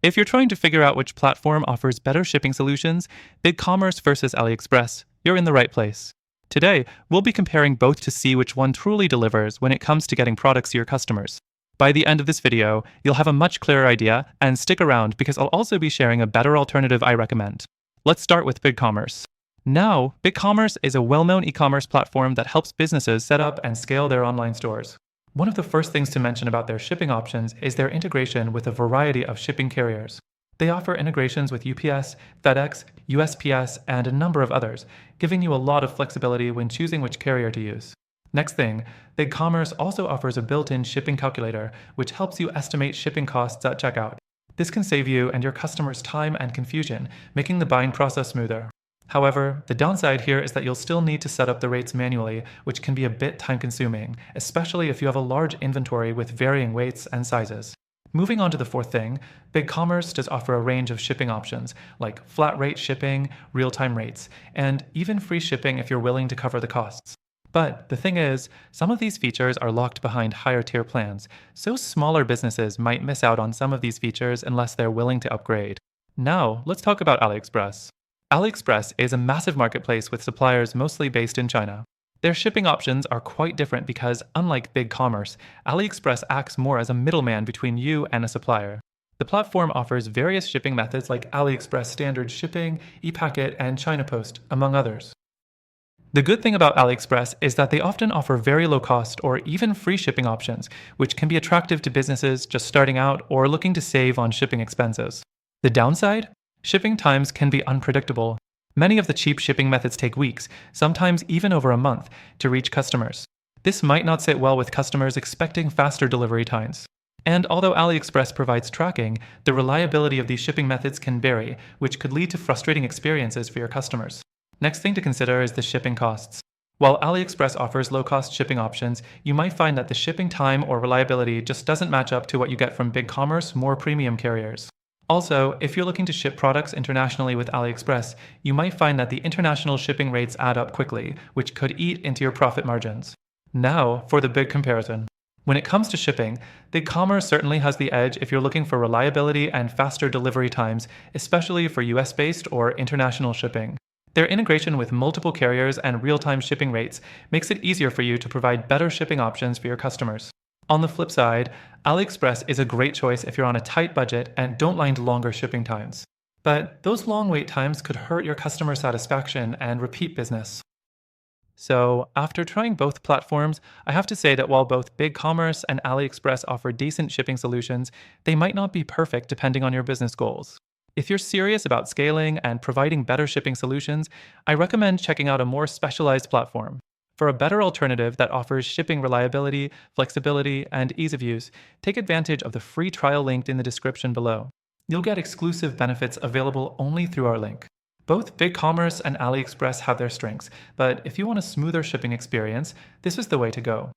If you're trying to figure out which platform offers better shipping solutions, BigCommerce versus AliExpress, you're in the right place. Today, we'll be comparing both to see which one truly delivers when it comes to getting products to your customers. By the end of this video, you'll have a much clearer idea, and stick around because I'll also be sharing a better alternative I recommend. Let's start with BigCommerce. Now, BigCommerce is a well-known e-commerce platform that helps businesses set up and scale their online stores. One of the first things to mention about their shipping options is their integration with a variety of shipping carriers. They offer integrations with UPS, FedEx, USPS, and a number of others, giving you a lot of flexibility when choosing which carrier to use. Next thing, BigCommerce also offers a built-in shipping calculator, which helps you estimate shipping costs at checkout. This can save you and your customers time and confusion, making the buying process smoother. However, the downside here is that you'll still need to set up the rates manually, which can be a bit time-consuming, especially if you have a large inventory with varying weights and sizes. Moving on to the fourth thing, BigCommerce does offer a range of shipping options, like flat rate shipping, real-time rates, and even free shipping if you're willing to cover the costs. But the thing is, some of these features are locked behind higher tier plans, so smaller businesses might miss out on some of these features unless they're willing to upgrade. Now, let's talk about AliExpress. AliExpress is a massive marketplace with suppliers mostly based in China. Their shipping options are quite different because, unlike BigCommerce, AliExpress acts more as a middleman between you and a supplier. The platform offers various shipping methods like AliExpress Standard Shipping, ePacket, and China Post, among others. The good thing about AliExpress is that they often offer very low cost or even free shipping options, which can be attractive to businesses just starting out or looking to save on shipping expenses. The downside? Shipping times can be unpredictable. Many of the cheap shipping methods take weeks, sometimes even over a month, to reach customers. This might not sit well with customers expecting faster delivery times. And although AliExpress provides tracking, the reliability of these shipping methods can vary, which could lead to frustrating experiences for your customers. Next thing to consider is the shipping costs. While AliExpress offers low-cost shipping options, you might find that the shipping time or reliability just doesn't match up to what you get from BigCommerce, more premium carriers. Also, if you're looking to ship products internationally with AliExpress, you might find that the international shipping rates add up quickly, which could eat into your profit margins. Now, for the big comparison. When it comes to shipping, BigCommerce certainly has the edge if you're looking for reliability and faster delivery times, especially for US-based or international shipping. Their integration with multiple carriers and real-time shipping rates makes it easier for you to provide better shipping options for your customers. On the flip side, AliExpress is a great choice if you're on a tight budget and don't mind longer shipping times. But those long wait times could hurt your customer satisfaction and repeat business. So, after trying both platforms, I have to say that while both BigCommerce and AliExpress offer decent shipping solutions, they might not be perfect depending on your business goals. If you're serious about scaling and providing better shipping solutions, I recommend checking out a more specialized platform. For a better alternative that offers shipping reliability, flexibility, and ease of use, take advantage of the free trial linked in the description below. You'll get exclusive benefits available only through our link. Both BigCommerce and AliExpress have their strengths, but if you want a smoother shipping experience, this is the way to go.